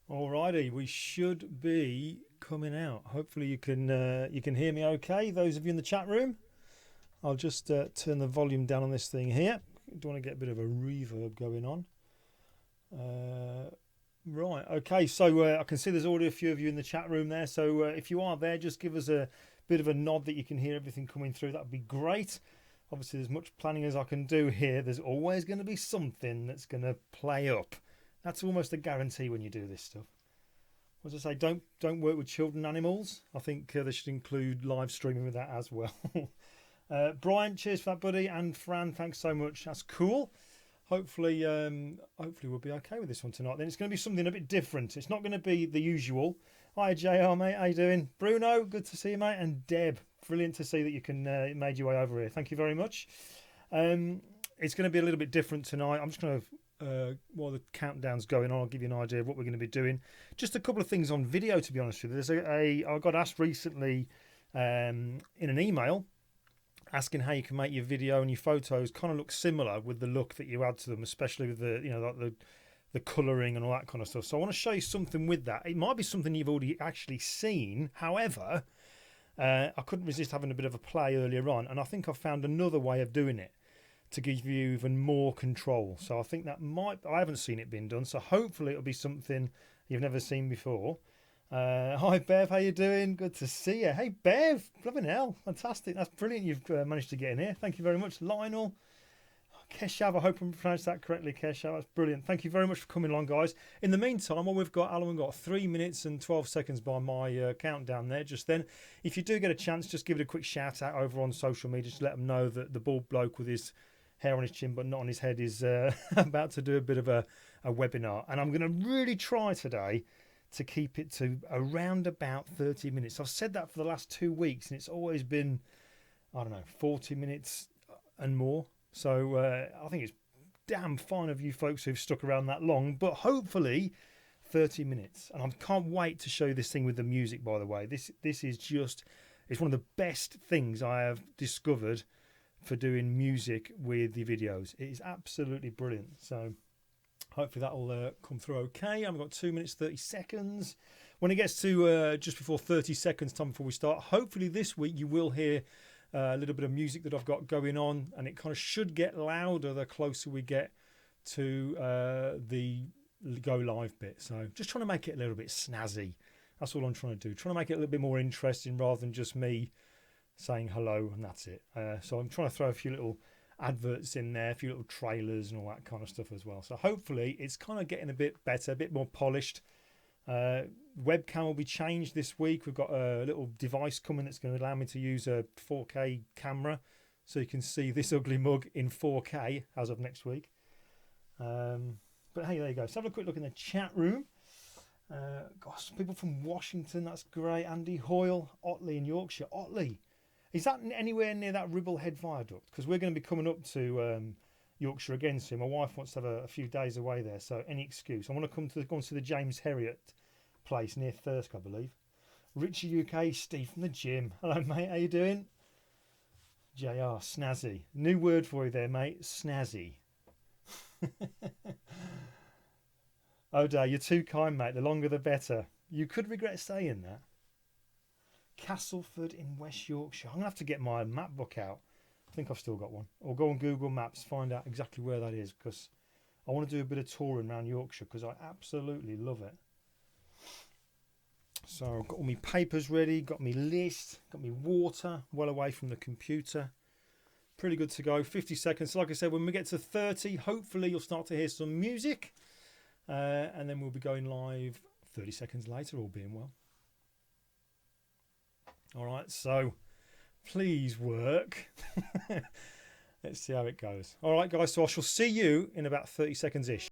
Alrighty, we should be coming out. Hopefully you can hear me okay. Those of you in the chat room, I'll just turn the volume down on this thing here. Don't want to get a bit of a reverb going on. Right, okay. So I can see there's already a few of you in the chat room there. So if you are there, just give us a bit of a nod that you can hear everything coming through. That'd be great. Obviously, as much planning as I can do here, there's always going to be something that's going to play up. That's almost a guarantee when you do this stuff. As I say, don't work with children and animals. I think they should include live streaming with that as well. Brian, cheers for that, buddy, and Fran, thanks so much. That's cool. Hopefully we'll be okay with this one tonight. Then it's going to be something a bit different. It's not going to be the usual. Hi, JR, mate. How you doing? Bruno, good to see you, mate. And Deb, brilliant to see that you can made your way over here. Thank you very much. It's going to be a little bit different tonight. I'm just going to while the countdown's going on, I'll give you an idea of what we're going to be doing. Just a couple of things on video, to be honest with you. There's I got asked recently in an email asking how you can make your video and your photos kind of look similar with the look that you add to them, especially with the like the colouring and all that kind of stuff. So I want to show you something with that. It might be something you've already actually seen. However, I couldn't resist having a bit of a play earlier on, and I think I've found another way of doing it to give you even more control. So I think that I haven't seen it being done, so hopefully it'll be something you've never seen before. Hi Bev, how you doing? Good to see you. Hey Bev, blubbing hell, fantastic. That's brilliant you've managed to get in here. Thank you very much. Lionel, Keshav, I hope I pronounced that correctly, Keshav. That's brilliant. Thank you very much for coming along, guys. In the meantime, what we've got, Alan, we've got 3 minutes and 12 seconds by my countdown there just then. If you do get a chance, just give it a quick shout out over on social media. Just let them know that the bald bloke with his hair on his chin but not on his head is about to do a bit of a webinar, and I'm going to really try today to keep it to around about 30 minutes. I've said that for the last 2 weeks and it's always been, I don't know, 40 minutes and more. So I think it's damn fine of you folks who've stuck around that long, but hopefully 30 minutes. And I can't wait to show you this thing with the music, by the way. This is just, it's one of the best things I have discovered for doing music with the videos. It is absolutely brilliant. So hopefully that will come through okay. I've got 2 minutes 30 seconds. When it gets to just before 30 seconds time before we start, hopefully this week you will hear a little bit of music that I've got going on, and it kind of should get louder the closer we get to the go live bit. So just trying to make it a little bit snazzy. That's all I'm trying to do. Trying to make it a little bit more interesting rather than just me saying hello and that's it. So I'm trying to throw a few little adverts in there, a few little trailers and all that kind of stuff as well. So hopefully it's kind of getting a bit better, a bit more polished. Webcam will be changed this week. We've got a little device coming that's going to allow me to use a 4K camera, so you can see this ugly mug in 4K as of next week. But hey, there you go. So have a quick look in the chat room. Gosh, people from Washington, that's great. Andy Hoyle, Otley in Yorkshire. Otley, is that anywhere near that Ribblehead Viaduct? Because we're going to be coming up to Yorkshire again soon. My wife wants to have a few days away there, so any excuse. I want to go and see the James Herriot place near Thirsk, I believe. Richie UK, Steve from the gym. Hello, mate. How you doing? JR, snazzy. New word for you there, mate. Snazzy. Oh, dear, you're too kind, mate. The longer the better. You could regret saying that. Castleford in West Yorkshire. I'm going to have to get my map book out. I think I've still got one. Or go on Google Maps, find out exactly where that is, because I want to do a bit of touring around Yorkshire because I absolutely love it. So I've got all my papers ready, got my list, got my water, well away from the computer. Pretty good to go. 50 seconds. So like I said, when we get to 30, hopefully you'll start to hear some music. And then we'll be going live 30 seconds later, all being well. All right, so please work. Let's see how it goes. All right, guys, so I shall see you in about 30 seconds-ish.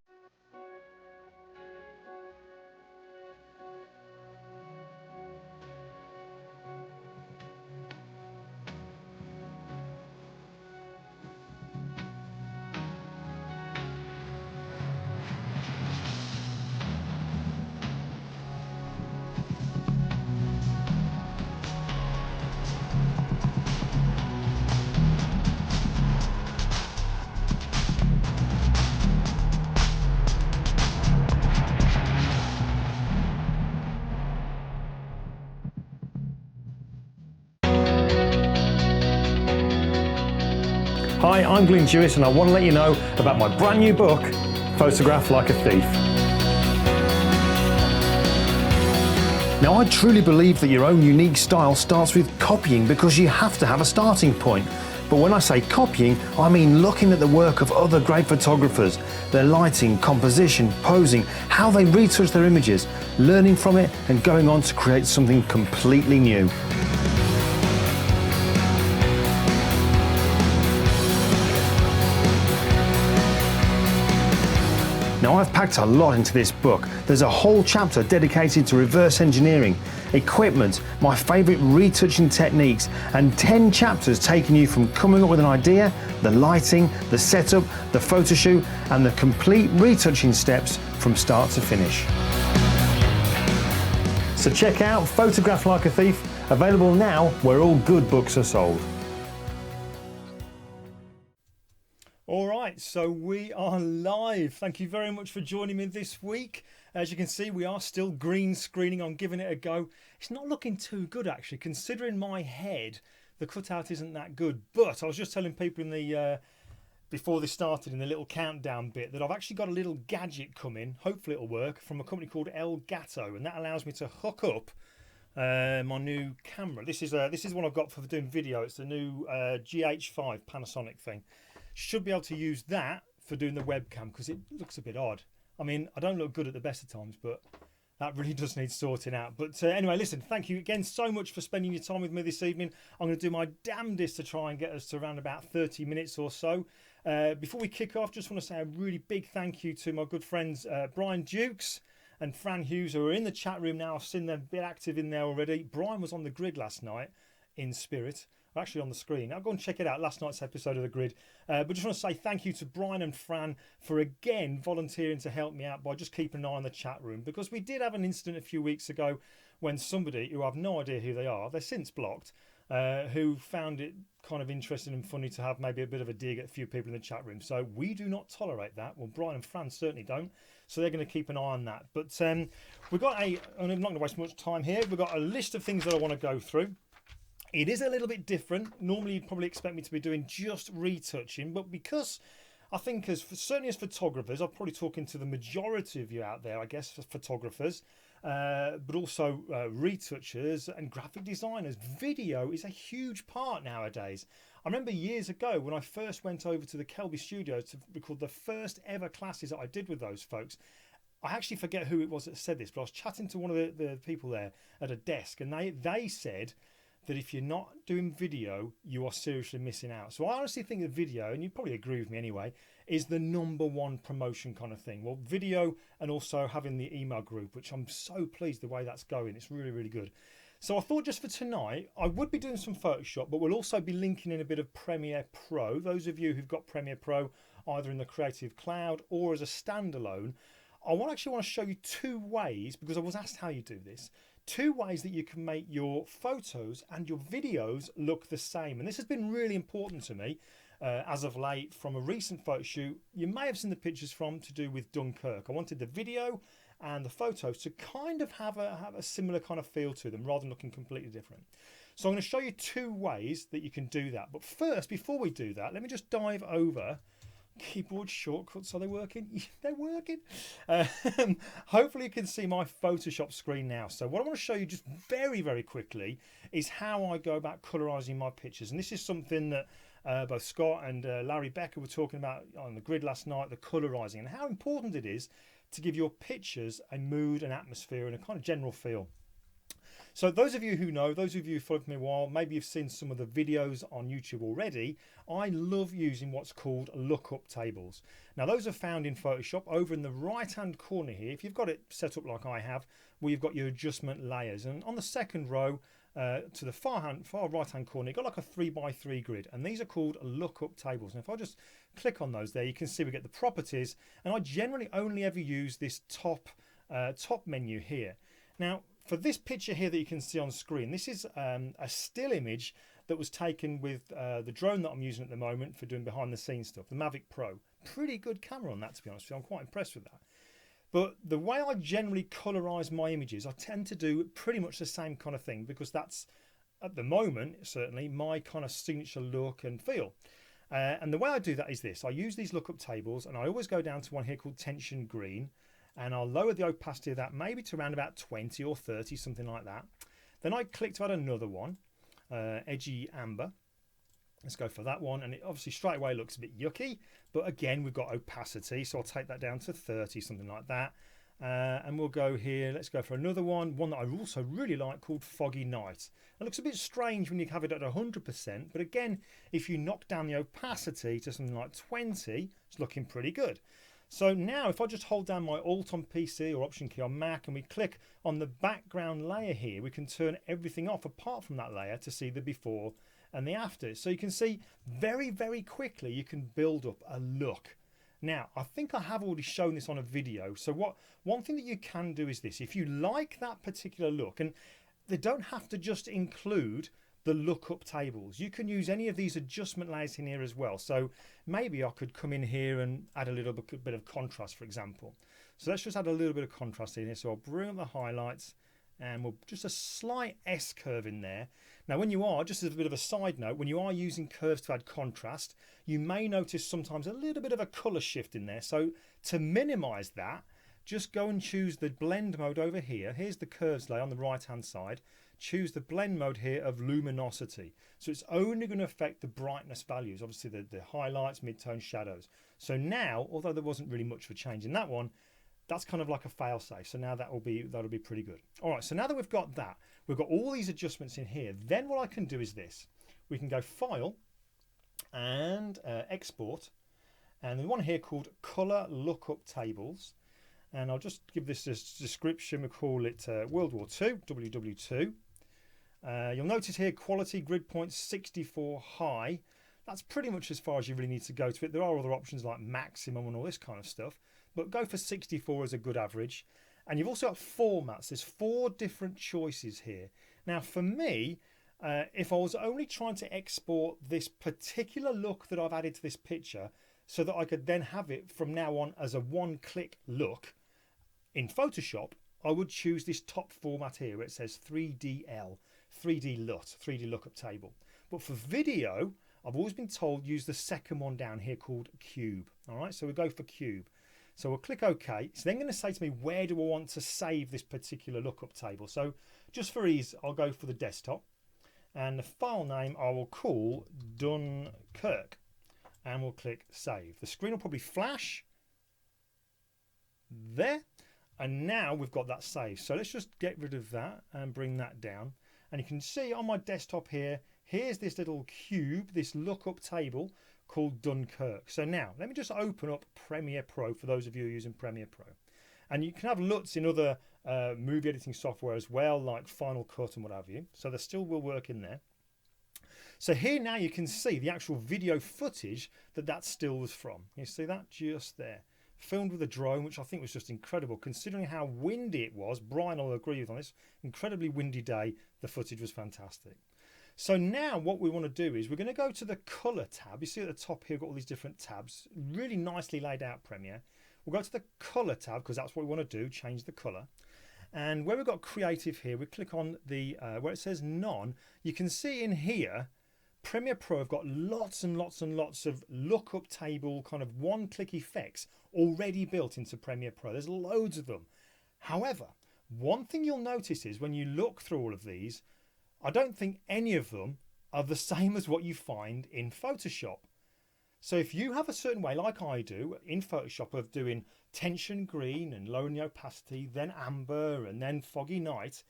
Hi, I'm Glyn Dewis and I want to let you know about my brand new book, Photograph Like a Thief. Now, I truly believe that your own unique style starts with copying because you have to have a starting point. But when I say copying, I mean looking at the work of other great photographers, their lighting, composition, posing, how they retouch their images, learning from it and going on to create something completely new. Now, I've packed a lot into this book. There's a whole chapter dedicated to reverse engineering, equipment, my favourite retouching techniques, and 10 chapters taking you from coming up with an idea, the lighting, the setup, the photo shoot, and the complete retouching steps from start to finish. So check out Photograph Like a Thief, available now where all good books are sold. All right, so we are live. Thank you very much for joining me this week. As you can see, we are still green screening on giving it a go. It's not looking too good, actually, considering my head. The cutout isn't that good. But I was just telling people in the before this started, in the little countdown bit, that I've actually got a little gadget coming. Hopefully it'll work, from a company called Elgato, and that allows me to hook up my new camera. This is one I've got for doing video. It's the new GH5 Panasonic thing. Should be able to use that for doing the webcam because it looks a bit odd. I mean, I don't look good at the best of times, but that really does need sorting out. But anyway, listen, thank you again so much for spending your time with me this evening. I'm going to do my damnedest to try and get us to around about 30 minutes or so. Before we kick off, just want to say a really big thank you to my good friends Brian Dukes and Fran Hughes, who are in the chat room now. I've seen them a bit active in there already. Brian was on the grid last night in spirit. Actually on the screen. I'll go and check it out, last night's episode of The Grid. But just want to say thank you to Brian and Fran for again volunteering to help me out by just keeping an eye on the chat room, because we did have an incident a few weeks ago when somebody, who I've no idea who they are, they're since blocked, who found it kind of interesting and funny to have maybe a bit of a dig at a few people in the chat room. So we do not tolerate that. Well, Brian and Fran certainly don't. So they're going to keep an eye on that. But we've got I'm not going to waste much time here. We've got a list of things that I want to go through. It is a little bit different. Normally you'd probably expect me to be doing just retouching, but because I think certainly as photographers, I'm probably talking to the majority of you out there, I guess, for photographers, but also retouchers and graphic designers. Video is a huge part nowadays. I remember years ago when I first went over to the Kelby studio to record the first ever classes that I did with those folks. I actually forget who it was that said this, but I was chatting to one of the people there at a desk, and they said that if you're not doing video, you are seriously missing out. So I honestly think that video, and you probably agree with me anyway, is the #1 promotion kind of thing. Well, video, and also having the email group, which I'm so pleased the way that's going. It's really, really good. So I thought just for tonight, I would be doing some Photoshop, but we'll also be linking in a bit of Premiere Pro. Those of you who've got Premiere Pro, either in the Creative Cloud or as a standalone, I actually want to show you 2 ways, because I was asked how you do this. 2 ways that you can make your photos and your videos look the same. And this has been really important to me as of late, from a recent photo shoot you may have seen the pictures from, to do with Dunkirk. I wanted the video and the photos to kind of have a similar kind of feel to them, rather than looking completely different. So I'm going to show you 2 ways that you can do that. But first, before we do that, let me just dive over keyboard shortcuts. Are they working? They're working. Hopefully you can see my Photoshop screen now. So what I want to show you just very, very quickly is how I go about colorizing my pictures. And this is something that both Scott and Larry Becker were talking about on the grid last night, the colorizing, and how important it is to give your pictures a mood, an atmosphere, and a kind of general feel. So those of you who know, those of you who followed me a while, maybe you've seen some of the videos on YouTube already. I love using what's called lookup tables. Now those are found in Photoshop over in the right hand corner here. If you've got it set up like I have, where you've got your adjustment layers, and on the second row to the far right hand corner, you've got like a 3x3 grid, and these are called lookup tables. And if I just click on those there, you can see we get the properties, and I generally only ever use this top menu here. Now for this picture here that you can see on screen, this is a still image that was taken with the drone that I'm using at the moment for doing behind the scenes stuff, the Mavic Pro. Pretty good camera on that, to be honest with you. I'm quite impressed with that. But the way I generally colorize my images, I tend to do pretty much the same kind of thing, because that's, at the moment, certainly my kind of signature look and feel. And the way I do that is this. I use these lookup tables and I always go down to one here called tension green, and I'll lower the opacity of that maybe to around about 20 or 30, something like that. Then I click to add another one, edgy amber. Let's go for that one, and it obviously straight away looks a bit yucky, but again we've got opacity, so I'll take that down to 30, something like that. And we'll go here, let's go for another one that I also really like called Foggy Night. It looks a bit strange when you have it at 100%, but again, if you knock down the opacity to something like 20, it's looking pretty good. So now if I just hold down my Alt on PC or Option key on Mac and we click on the background layer here, we can turn everything off apart from that layer to see the before and the after. So you can see very, very quickly you can build up a look. Now, I think I have already shown this on a video. So one thing that you can do is this. If you like that particular look, and they don't have to just include the lookup tables. You can use any of these adjustment layers in here as well. So maybe I could come in here and add a little bit of contrast, for example. So let's just add a little bit of contrast in here. So I'll bring up the highlights and we'll just a slight S curve in there. Now when you are, just as a bit of a side note, when you are using curves to add contrast, you may notice sometimes a little bit of a colour shift in there. So to minimise that, just go and choose the blend mode over here. Here's the curves layer on the right hand side. Choose the blend mode here of luminosity. So it's only going to affect the brightness values, obviously the highlights, midtone, shadows. So now, although there wasn't really much of a change in that one, that's kind of like a fail safe. So now that'll be pretty good. All right, so now that we've got that, we've got all these adjustments in here. Then what I can do is this. We can go File and Export. And there's one here called Color Lookup Tables. And I'll just give this a description. We call it World War II, WW2. You'll notice here quality grid point 64 high. That's pretty much as far as you really need to go to it. There are other options like maximum and all this kind of stuff, but go for 64 as a good average. And you've also got formats. There's 4 different choices here. Now for me, if I was only trying to export this particular look that I've added to this picture so that I could then have it from now on as a one-click look in Photoshop, I would choose this top format here where it says 3DL, 3D LUT, 3D lookup table. But for video, I've always been told use the second one down here called Cube. All right, so we go for Cube. So we'll click OK. It's then going to say to me, where do I want to save this particular lookup table? So just for ease, I'll go for the desktop. And the file name I will call Dunkirk. And we'll click Save. The screen will probably flash. There. And now we've got that saved. So let's just get rid of that and bring that down. And you can see on my desktop here, here's this little cube, this lookup table called Dunkirk. So now let me just open up Premiere Pro for those of you using Premiere Pro. And you can have LUTs in other movie editing software as well, like Final Cut and what have you. So they still will work in there. So here now you can see the actual video footage that still was from. You see that just there. Filmed with a drone, which I think was just incredible considering how windy it was. Brian will agree with on this. Incredibly windy day. The footage was fantastic. So now what we want to do is we're going to go to the colour tab. You see at the top here we've got all these different tabs. Really nicely laid out Premiere. We'll go to the colour tab because that's what we want to do. Change the colour. And where we've got creative here, we click on the where it says none. You can see in here Premiere Pro have got lots and lots and lots of lookup table kind of one-click effects already built into Premiere Pro. There's loads of them. However, one thing you'll notice is when you look through all of these, I don't think any of them are the same as what you find in Photoshop. So if you have a certain way, like I do in Photoshop, of doing tension green and lowering the opacity, then amber and then foggy night,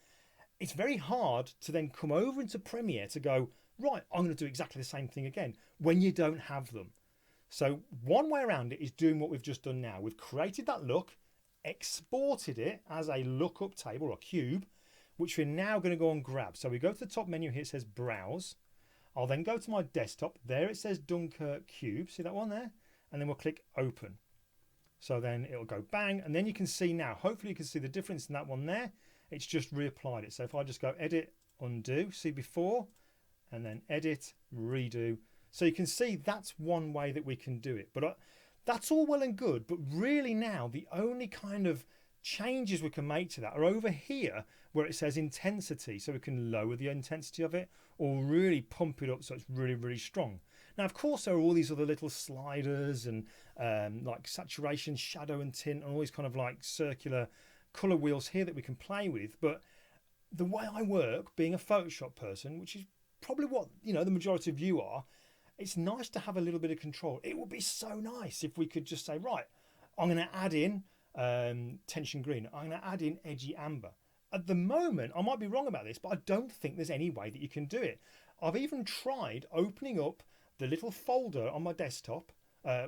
it's very hard to then come over into Premiere to go, right, I'm going to do exactly the same thing again when you don't have them. So one way around it is doing what we've just done now. We've created that look, exported it as a lookup table or cube, which we're now going to go and grab. So we go to the top menu here, it says Browse. I'll then go to my desktop. There it says Dunkirk Cube. See that one there? And then we'll click Open. So then it'll go bang. And then you can see now, hopefully you can see the difference in that one there. It's just reapplied it. So if I just go Edit, Undo, see before, and then Edit, Redo. So you can see that's one way that we can do it. But that's all well and good. But really now, the only kind of changes we can make to that are over here where it says intensity. So we can lower the intensity of it or really pump it up so it's really, really strong. Now, of course, there are all these other little sliders and like saturation, shadow and tint, and all these kind of like circular colour wheels here that we can play with. But the way I work, being a Photoshop person, which is probably what, you know, the majority of you are, it's nice to have a little bit of control. It would be so nice if we could just say, right, I'm going to add in tension green. I'm going to add in edgy amber. At the moment, I might be wrong about this, but I don't think there's any way that you can do it. I've even tried opening up the little folder on my desktop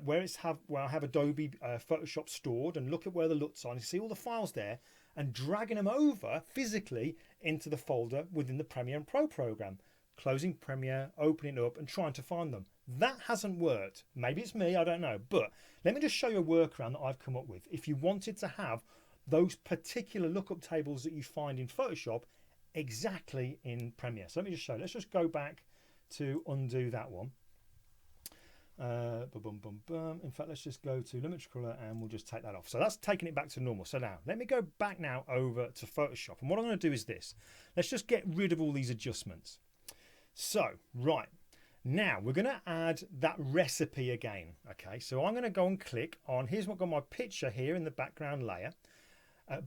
where I have Adobe Photoshop stored, and look at where the LUTs are. And you see all the files there, and dragging them over physically into the folder within the Premiere Pro program. Closing Premiere, opening it up and trying to find them. That hasn't worked. Maybe it's me, I don't know. But let me just show you a workaround that I've come up with. If you wanted to have those particular lookup tables that you find in Photoshop exactly in Premiere. So let me just show you. Let's just go back to undo that one. In fact, let's just go to limit color and we'll just take that off. So that's taking it back to normal. So now let me go back now over to Photoshop. And what I'm going to do is this. Let's just get rid of all these adjustments. So, right. Now we're going to add that recipe again. Okay, so I'm going to go and click on, here's what got my picture here in the background layer.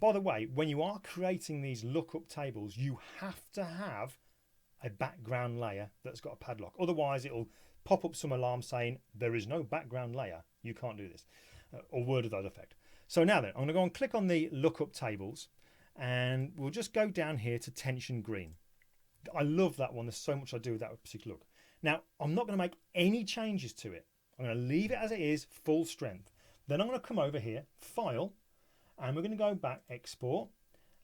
By the way, when you are creating these lookup tables, you have to have a background layer that's got a padlock. Otherwise, it'll pop up some alarm saying there is no background layer. You can't do this, or word of that effect. So now then, I'm going to go and click on the lookup tables, and we'll just go down here to tension green. I love that one. There's so much I do with that particular look. Now, I'm not going to make any changes to it. I'm going to leave it as it is, full strength. Then I'm going to come over here, File, and we're going to go back, Export,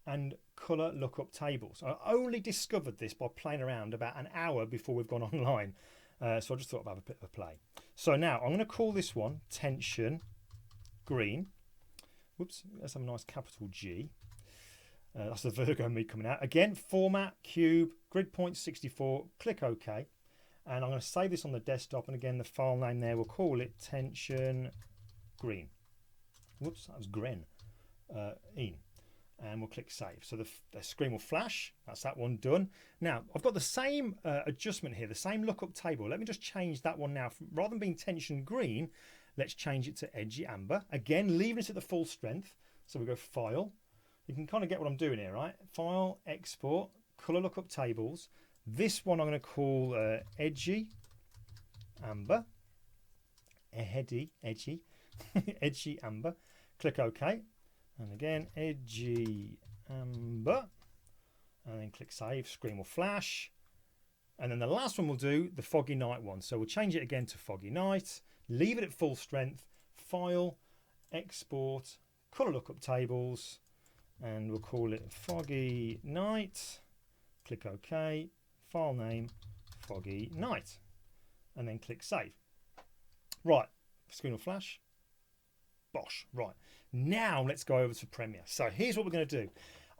and Color Lookup Tables. I only discovered this by playing around about an hour before we've gone online. So I just thought I'd have a bit of a play. So now I'm going to call this one Tension Green. Whoops, let's have a nice capital G. That's the Virgo me coming out. Again, Format, Cube, Grid Point 64, click OK. And I'm going to save this on the desktop. And again, the file name there, we'll call it Tension Green. Whoops, that was Gren. And we'll click Save. So the screen will flash. That's that one done. Now, I've got the same adjustment here, the same lookup table. Let me just change that one now. Rather than being Tension Green, let's change it to Edgy Amber. Again, leaving it at the full strength. So we go File. You can kind of get what I'm doing here, right? File, Export, Color Lookup Tables. This one I'm going to call Edgy Amber. Edgy Edgy Amber. Click OK. And again, Edgy Amber. And then click Save. Screen will flash. And then the last one we'll do, the Foggy Night one. So we'll change it again to Foggy Night. Leave it at full strength. File, Export, Color Lookup Tables. And we'll call it Foggy Night. Click OK. File name, Foggy Night. And then click Save. Right. Screen will flash. Bosh. Right. Now let's go over to Premiere. So here's what we're going to do.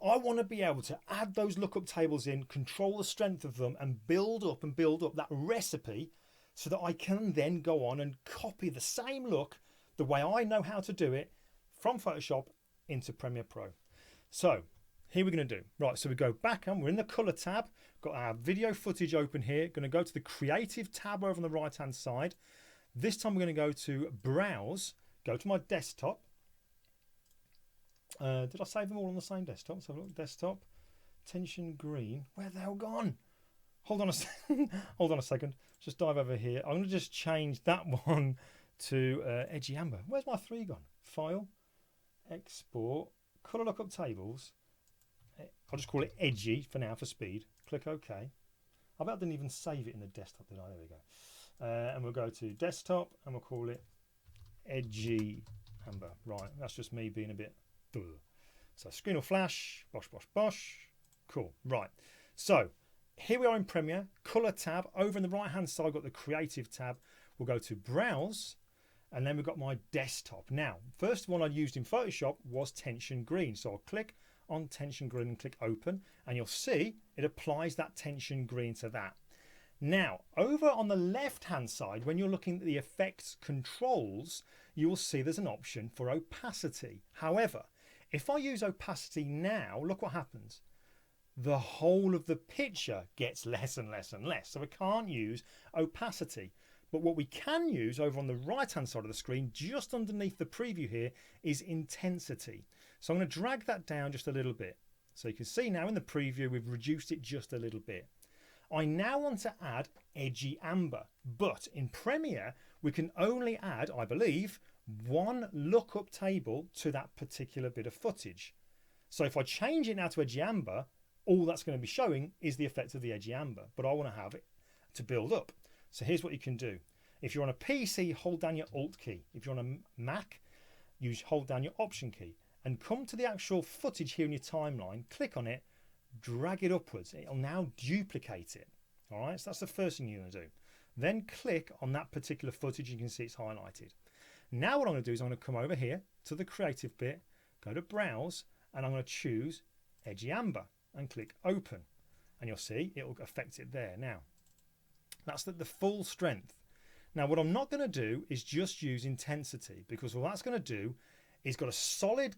I want to be able to add those lookup tables in, control the strength of them, and build up that recipe so that I can then go on and copy the same look the way I know how to do it from Photoshop into Premiere Pro. So here we're going to do. Right, so we go back and we're in the Color tab. Got our video footage open here. Going to go to the Creative tab over on the right hand side. This time we're going to go to Browse, go to my desktop. Did I save them all on the same desktop? Let's have a look. Desktop, Tension Green. Where they all gone? Hold on a second. Hold on a second. Just dive over here. I'm going to just change that one to Edgy Amber. Where's my 3 gone? File, Export, Color Lookup Tables. I'll just call it Edgy for now for speed. Click OK. I bet I didn't even save it in the desktop, did I? There we go. And we'll go to Desktop and we'll call it Edgy Amber. Right, that's just me being a bit... So screen will flash, bosh, bosh, bosh. Cool, right. So here we are in Premiere, Color tab. Over in the right hand side, I've got the Creative tab. We'll go to Browse, and then we've got my desktop. Now, first one I used in Photoshop was Tension Green. So I'll click on Tension Green and click Open, and you'll see it applies that Tension Green to that. Now, over on the left hand side, when you're looking at the effects controls, you will see there's an option for opacity. However, if I use opacity now, look what happens. The whole of the picture gets less and less and less. So we can't use opacity. But what we can use over on the right hand side of the screen, just underneath the preview here, is intensity. So I'm going to drag that down just a little bit. So you can see now in the preview we've reduced it just a little bit. I now want to add edgy amber, but in Premiere we can only add, I believe, one lookup table to that particular bit of footage. So if I change it now to edgy amber, all that's going to be showing is the effect of the edgy amber, but I want to have it to build up. So here's what you can do. If you're on a PC, hold down your Alt key. If you're on a Mac, hold down your Option key and come to the actual footage here in your timeline, click on it, drag it upwards. It'll now duplicate it. All right, so that's the first thing you're going to do. Then click on that particular footage. You can see it's highlighted. Now what I'm going to do is I'm going to come over here to the creative bit, go to browse, and I'm going to choose edgy amber and click open. And you'll see it will affect it there. Now, that's the full strength. Now what I'm not going to do is just use intensity, because all that's going to do is got a solid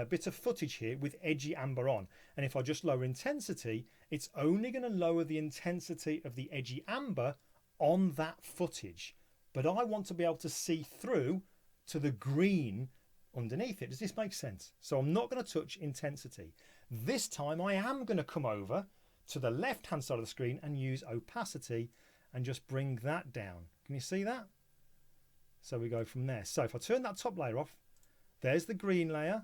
bit of footage here with edgy amber on, and if I just lower intensity, it's only going to lower the intensity of the edgy amber on that footage, but I want to be able to see through to the green underneath it. Does this make sense? So I'm not going to touch intensity. This time I am going to come over to the left hand side of the screen and use opacity and just bring that down. Can you see that? So we go from there. So if I turn that top layer off, there's the green layer,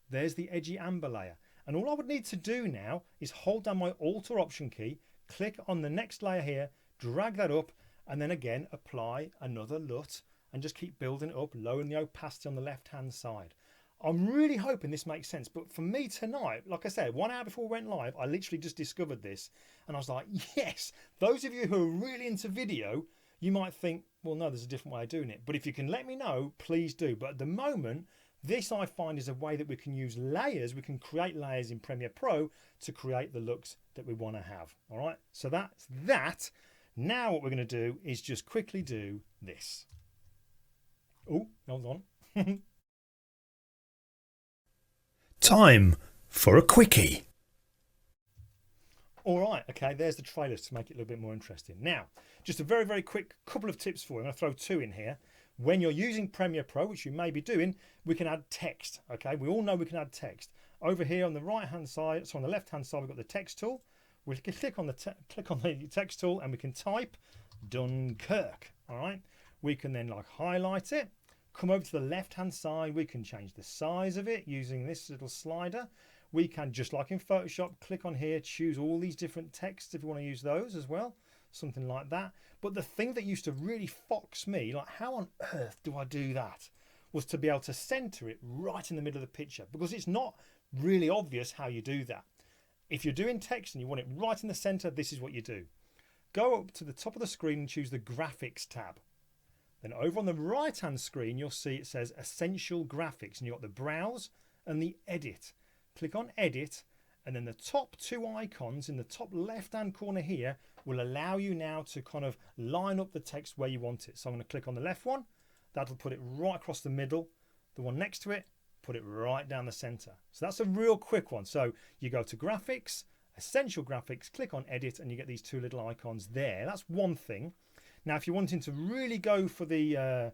there's the edgy amber layer. And all I would need to do now is hold down my Alt or Option key, click on the next layer here, drag that up, and then again apply another LUT and just keep building it up, lowering the opacity on the left hand side. I'm really hoping this makes sense, but for me tonight, like I said, 1 hour before we went live, I literally just discovered this and I was like, yes. Those of you who are really into video, you might think, well, no, there's a different way of doing it. But if you can let me know, please do. But at the moment, this I find is a way that we can use layers. We can create layers in Premiere Pro to create the looks that we want to have. All right, so that's that. Now what we're going to do is just quickly do this. Oh, hold on. Time for a quickie. All right, okay, there's the trailers to make it a little bit more interesting. Now, just a very, very quick couple of tips for you. I'm going to throw 2 in here. When you're using Premiere Pro, which you may be doing, we can add text, okay? We all know we can add text. Over here on the right-hand side, so on the left-hand side, we've got the text tool. We can click on the text tool and we can type Dunkirk, all right? We can then like highlight it, come over to the left-hand side. We can change the size of it using this little slider. We can, just like in Photoshop, click on here, choose all these different texts if you want to use those as well, something like that. But the thing that used to really fox me, like how on earth do I do that, was to be able to center it right in the middle of the picture, because it's not really obvious how you do that. If you're doing text and you want it right in the center, this is what you do. Go up to the top of the screen and choose the Graphics tab. Then over on the right hand screen, you'll see it says Essential Graphics, and you've got the Browse and the Edit. Click on Edit, and then the top 2 icons in the top left hand corner here will allow you now to kind of line up the text where you want it. So I'm going to click on the left one. That'll put it right across the middle. The one next to it, put it right down the center. So that's a real quick one. So you go to Graphics, Essential Graphics, click on Edit, and you get these 2 little icons there. That's one thing. Now, if you're wanting to really go for the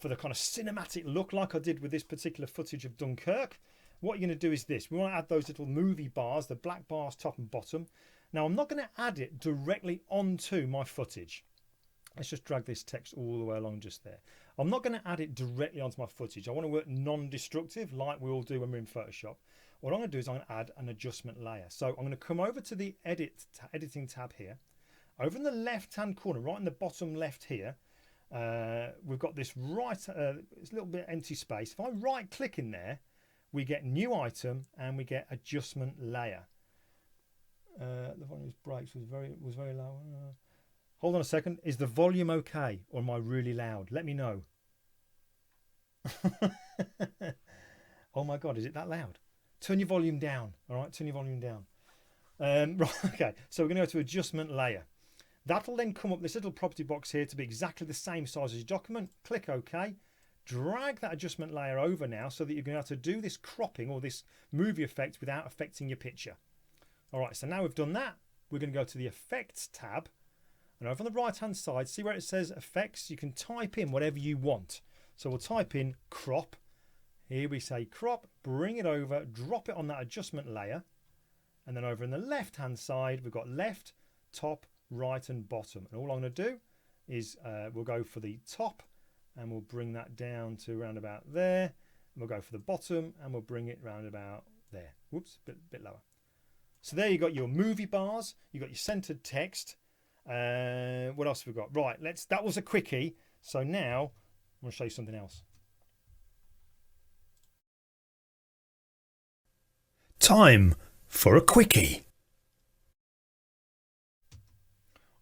kind of cinematic look like I did with this particular footage of Dunkirk, what you're going to do is this. We want to add those little movie bars, the black bars top and bottom. Now, I'm not going to add it directly onto my footage. Let's just drag this text all the way along just there. I'm not going to add it directly onto my footage. I want to work non-destructive like we all do when we're in Photoshop. What I'm going to do is I'm going to add an adjustment layer. So I'm going to come over to the editing tab here. Over in the left-hand corner, right in the bottom left here, we've got this it's a little bit empty space. If I right-click in there, we get New Item and we get Adjustment Layer. The volume breaks was very low. Hold on a second. Is the volume okay, or am I really loud? Let me know. Oh my God, is it that loud? Turn your volume down. All right, turn your volume down. Right, okay. So we're going to go to Adjustment Layer. That'll then come up this little property box here to be exactly the same size as your document. Click OK. Drag that adjustment layer over now so that you're going to have to do this cropping or this movie effect without affecting your picture. All right, so now we've done that, we're going to go to the Effects tab. And over on the right hand side, see where it says effects? You can type in whatever you want. So we'll type in crop. Here we say crop, bring it over, drop it on that adjustment layer. And then over in the left hand side, we've got left, top, right and bottom. And all I'm going to do is we'll go for the top and we'll bring that down to around about there. And we'll go for the bottom and we'll bring it round about there. Whoops, bit lower. So there you got your movie bars, you got your centered text. What else have we got? Right, that was a quickie. So now I'm going to show you something else. Time for a quickie.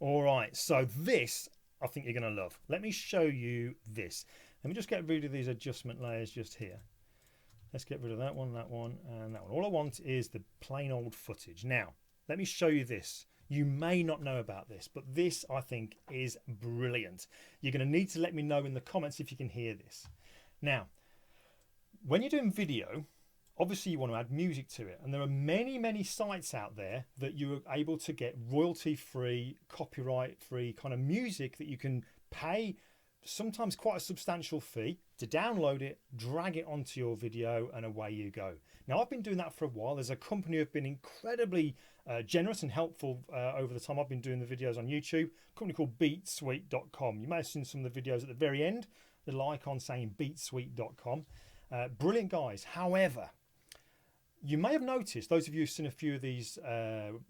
All right, so this I think you're going to love. Let me show you this. Let me just get rid of these adjustment layers just here. Let's get rid of that one, and that one. All I want is the plain old footage. Now, let me show you this. You may not know about this, but this I think is brilliant. You're going to need to let me know in the comments if you can hear this. Now, when you're doing video, obviously you want to add music to it, and there are many sites out there that you are able to get royalty-free, copyright-free kind of music that you can pay sometimes quite a substantial fee to download it, drag it onto your video, and away you go. Now, I've been doing that for a while. There's a company who've been incredibly generous and helpful over the time I've been doing the videos on YouTube, a company called beatsuite.com. You may have seen some of the videos at the very end, the little icon saying beatsuite.com. Brilliant guys. However, you may have noticed, those of you who've seen a few of these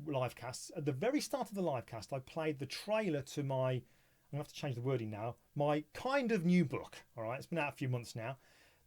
live casts, at the very start of the live cast, I played the trailer to my, I'm going to have to change the wording now, my kind of new book. All right, it's been out a few months now.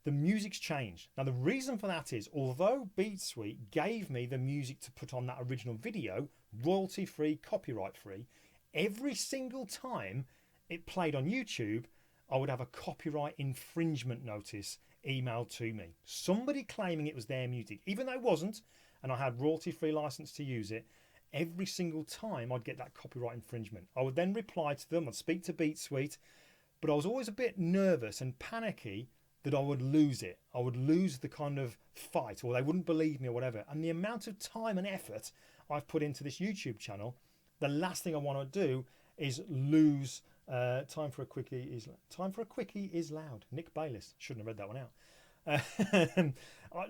The music's changed. Now, the reason for that is, although BeatSuite gave me the music to put on that original video, royalty-free, copyright-free, every single time it played on YouTube, I would have a copyright infringement notice emailed to me. Somebody claiming it was their music, even though it wasn't, and I had royalty-free license to use it. Every single time I'd get that copyright infringement. I would then reply to them, I'd speak to BeatSuite, but I was always a bit nervous and panicky that I would lose it. I would lose the kind of fight, or they wouldn't believe me or whatever. And the amount of time and effort I've put into this YouTube channel, the last thing I want to do is lose. Time for a quickie is loud. Nick Bayliss, shouldn't have read that one out.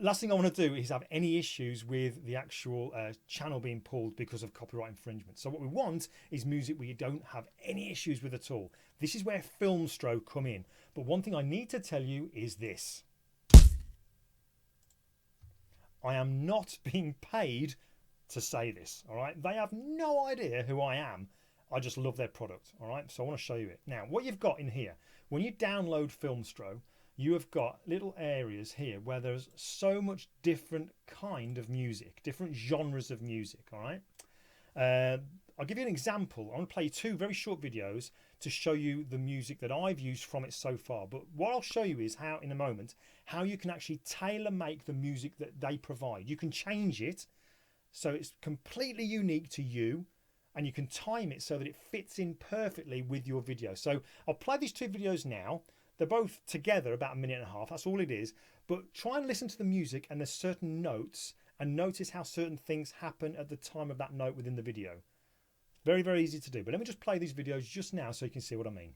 Last thing I want to do is have any issues with the actual channel being pulled because of copyright infringement. So what we want is music where you don't have any issues with at all. This is where FILMSTRO come in. But one thing I need to tell you is this. I am not being paid to say this, all right? They have no idea who I am. I just love their product, all right? So I want to show you it. Now, what you've got in here, when you download FILMSTRO, you have got little areas here where there's so much different kind of music, different genres of music, all right? I'll give you an example. I'm going to play two very short videos to show you the music that I've used from it so far. But what I'll show you is how, in a moment, how you can actually tailor make the music that they provide. You can change it so it's completely unique to you, and you can time it so that it fits in perfectly with your video. So I'll play these two videos now. They're both together about a minute and a half. That's all it is. But try and listen to the music, and there's certain notes, and notice how certain things happen at the time of that note within the video. Very, very easy to do. But let me just play these videos just now so you can see what I mean.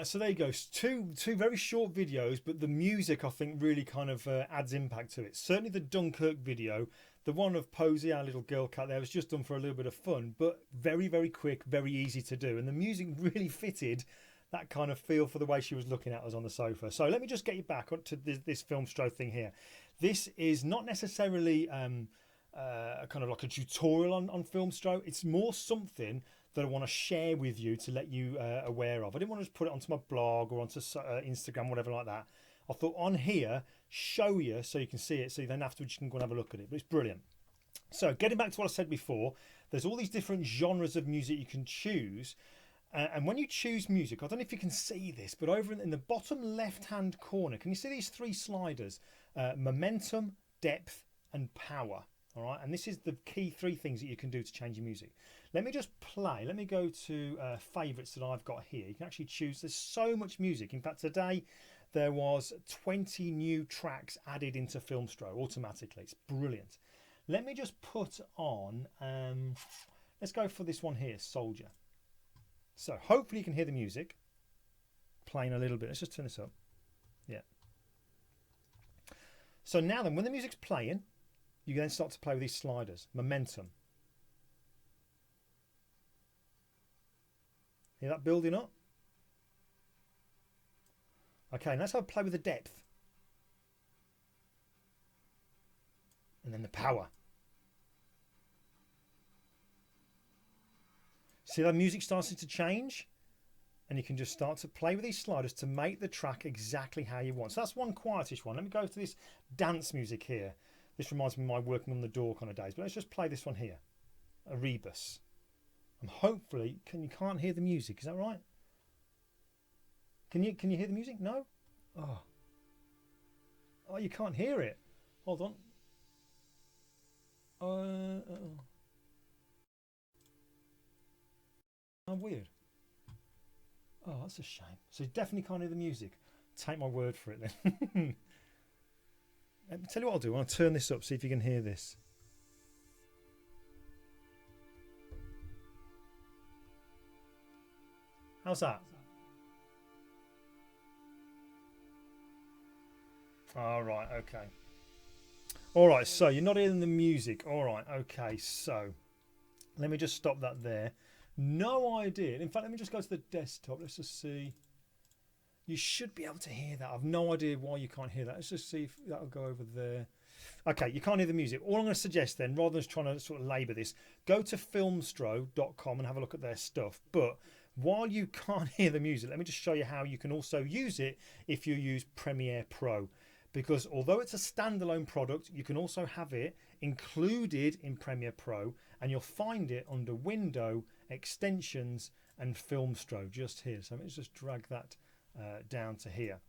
Right, so there you go. Two very short videos, but the music I think really kind of adds impact to it. Certainly the Dunkirk video, the one of Posey, our little girl cat there, was just done for a little bit of fun, but very, very quick, very easy to do. And the music really fitted that kind of feel for the way she was looking at us on the sofa. So let me just get you back onto this FILMSTRO thing here. This is not necessarily kind of like a tutorial on FILMSTRO. It's more something that I want to share with you to let you aware of. I didn't want to just put it onto my blog or onto Instagram, whatever like that. I thought on here, show you so you can see it, so then afterwards you can go and have a look at it. But it's brilliant. So getting back to what I said before, there's all these different genres of music you can choose. And when you choose music, I don't know if you can see this, but over in the bottom left-hand corner, can you see these three sliders? Momentum, depth, and power. All right, and this is the key three things that you can do to change your music. Let me just play. Let me go to favourites that I've got here. You can actually choose. There's so much music. In fact, today there was 20 new tracks added into FILMSTRO automatically. It's brilliant. Let me just put on, let's go for this one here, Soldier. So hopefully you can hear the music playing a little bit. Let's just turn this up. Yeah. So now then, when the music's playing, you then start to play with these sliders. Momentum. Hear that building up? Okay, now let's have a play with the depth. And then the power. See that music starting to change? And you can just start to play with these sliders to make the track exactly how you want. So that's one quietish one. Let me go to this dance music here. This reminds me of my working on the door kind of days. But let's just play this one here. A rebus. And hopefully, you can't hear the music. Is that right? Can you hear the music? No? Oh, you can't hear it. Hold on. Oh, weird. Oh, that's a shame. So you definitely can't hear the music. Take my word for it then. Let me tell you what I'll do. I'll turn this up, see if you can hear this. How's that? All right, okay. All right, so you're not hearing the music. All right, okay, so let me just stop that there. No idea. In fact, let me just go to the desktop. Let's just see. You should be able to hear that. I've no idea why you can't hear that. Let's just see if that'll go over there. Okay, you can't hear the music. All I'm going to suggest then, rather than trying to sort of labour this, go to filmstro.com and have a look at their stuff. But while you can't hear the music, let me just show you how you can also use it if you use Premiere Pro. Because although it's a standalone product, you can also have it included in Premiere Pro, and you'll find it under Window, Extensions, and FILMSTRO just here. So let's just drag that down to here.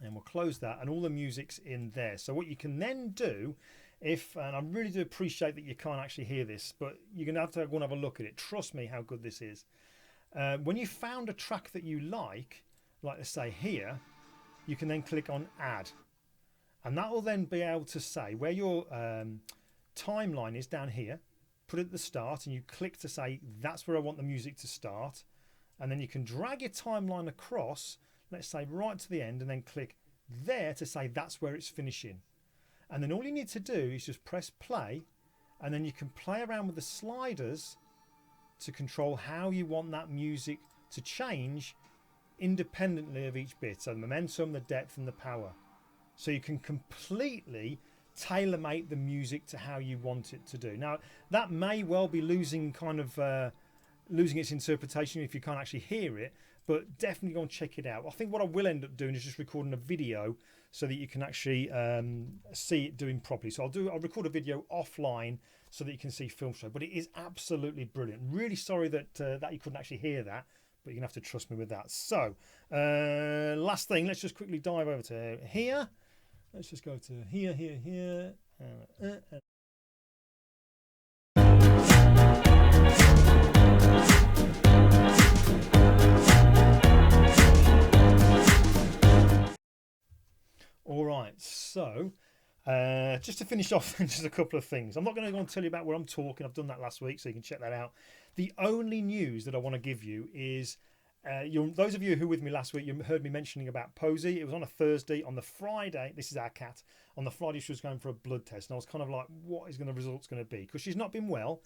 And we'll close that, and all the music's in there. So what you can then do, and I really do appreciate that you can't actually hear this, but you're going to have to go and have a look at it. Trust me how good this is. When you found a track that you like let's say here, you can then click on Add. And that will then be able to say where your timeline is down here. Put it at the start, and you click to say that's where I want the music to start. And then you can drag your timeline across, let's say right to the end, and then click there to say that's where it's finishing. And then all you need to do is just press play, and then you can play around with the sliders to control how you want that music to change independently of each bit. So the momentum, the depth, and the power. So you can completely tailor-make the music to how you want it to do. Now that may well be losing its interpretation if you can't actually hear it, but definitely go and check it out. I think what I will end up doing is just recording a video so that you can actually see it doing properly. So I'll record a video offline so that you can see FILMSTRO, but it is absolutely brilliant. Really sorry that you couldn't actually hear that, but you're gonna have to trust me with that. So last thing, let's just quickly dive over to here. Let's just go to here. All right, so just to finish off, just a couple of things. I'm not going to go and tell you about where I'm talking. I've done that last week, so you can check that out. The only news that I want to give you is those of you who were with me last week, you heard me mentioning about Posey. It was on a Thursday. On the Friday, this is our cat. On the Friday, she was going for a blood test, and I was kind of like, what is the results going to be? Because she's not been well.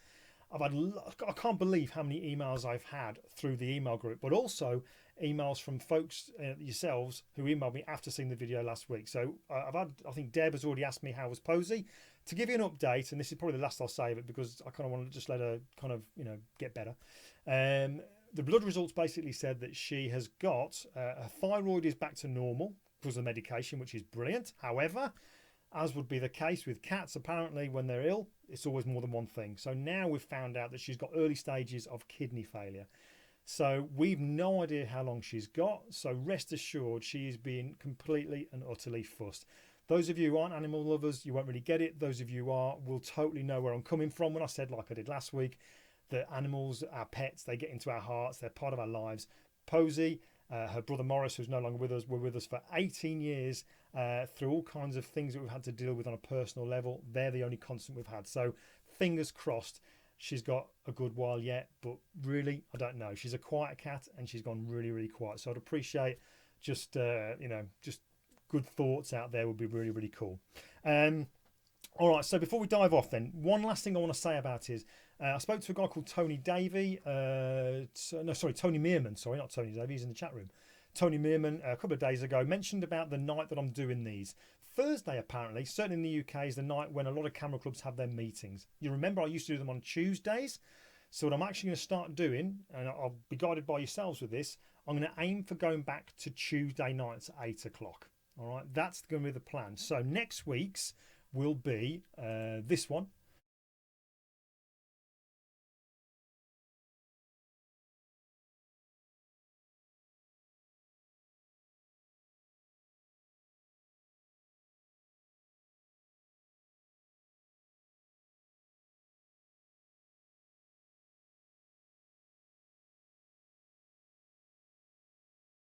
I can't believe how many emails I've had through the email group, but also emails from folks yourselves who emailed me after seeing the video last week. So I think Deb has already asked me how was Posey. To give you an update, and this is probably the last I'll say of it because I kind of want to just let her kind of get better. The blood results basically said that she has got her thyroid is back to normal because of the medication, which is brilliant. However, as would be the case with cats, apparently when they're ill, it's always more than one thing. So now we've found out that she's got early stages of kidney failure. So we've no idea how long she's got. So rest assured, she is being completely and utterly fussed. Those of you who aren't animal lovers, you won't really get it. Those of you who are will totally know where I'm coming from when I said, like I did last week, that animals, our pets, they get into our hearts. They're part of our lives. Posey, her brother Morris, who's no longer with us, were with us for 18 years through all kinds of things that we've had to deal with on a personal level. They're the only constant we've had. So fingers crossed she's got a good while yet. But really, I don't know. She's a quiet cat and she's gone really, really quiet. So I'd appreciate just, just good thoughts out there would be really, really cool. All right, so before we dive off then, one last thing I want to say about is I spoke to a guy called Tony Davey. Tony Meerman. Sorry, not Tony Davey. He's in the chat room. Tony Meerman, a couple of days ago, mentioned about the night that I'm doing these. Thursday, apparently, certainly in the UK, is the night when a lot of camera clubs have their meetings. You remember I used to do them on Tuesdays. So what I'm actually going to start doing, and I'll be guided by yourselves with this, I'm going to aim for going back to Tuesday nights at 8 o'clock. All right, that's going to be the plan. So next week's will be this one.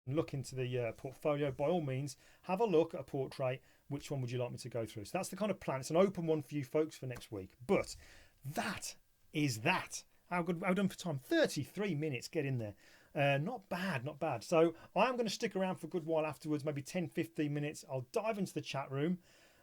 Look into the portfolio. By all means, have a look at a portrait. Which one would you like me to go through? So that's the kind of plan. It's an open one for you folks for next week. But that is that. How done for time? 33 minutes. Get in there. Not bad, not bad. So I am going to stick around for a good while afterwards, maybe 10-15 minutes. I'll dive into the chat room.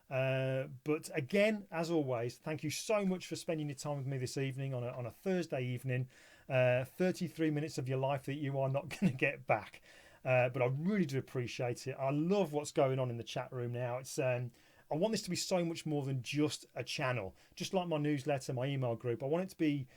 But again, as always, thank you so much for spending your time with me this evening on a Thursday evening. 33 minutes of your life that you are not going to get back. But I really do appreciate it. I love what's going on in the chat room now. It's I want this to be so much more than just a channel. Just like my newsletter, my email group. I want it to be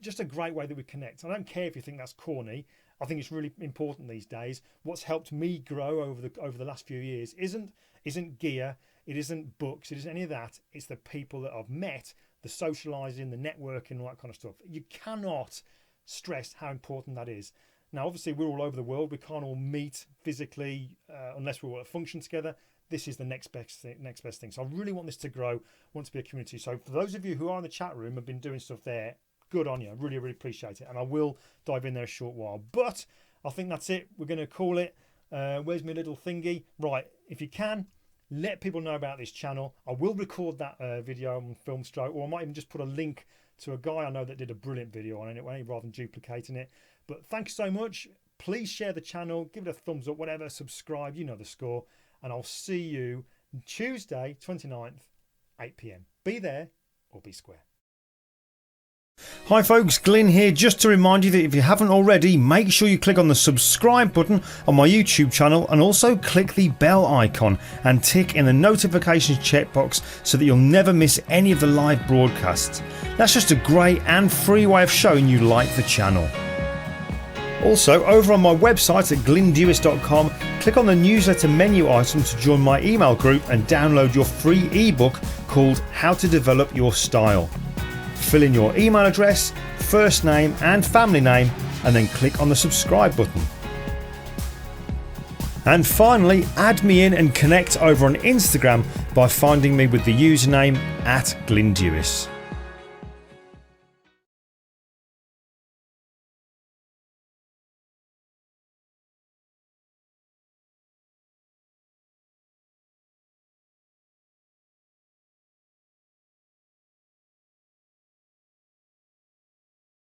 just a great way that we connect. I don't care if you think that's corny. I think it's really important these days. What's helped me grow over the last few years isn't gear, it isn't books, it isn't any of that. It's the people that I've met, the socialising, the networking, all that kind of stuff. You cannot stress how important that is. Now, obviously, we're all over the world. We can't all meet physically unless we're all at a function together. This is the next best thing. So I really want this to grow. I want it to be a community. So for those of you who are in the chat room, have been doing stuff there, good on you. I really, really appreciate it. And I will dive in there a short while. But I think that's it. We're going to call it. Where's my little thingy? Right. If you can, let people know about this channel. I will record that video on FILMSTRO, or I might even just put a link to a guy I know that did a brilliant video on it rather than duplicating it. But thanks so much. Please share the channel, give it a thumbs up, whatever, subscribe, you know the score. And I'll see you Tuesday, 29th, 8 PM. Be there or be square. Hi folks, Glyn here, just to remind you that if you haven't already, make sure you click on the subscribe button on my YouTube channel and also click the bell icon and tick in the notifications checkbox so that you'll never miss any of the live broadcasts. That's just a great and free way of showing you like the channel. Also, over on my website at glyndewis.com, click on the newsletter menu item to join my email group and download your free ebook called How to Develop Your Style. Fill in your email address, first name and family name, and then click on the subscribe button. And finally, add me in and connect over on Instagram by finding me with the username @Glyn Dewis.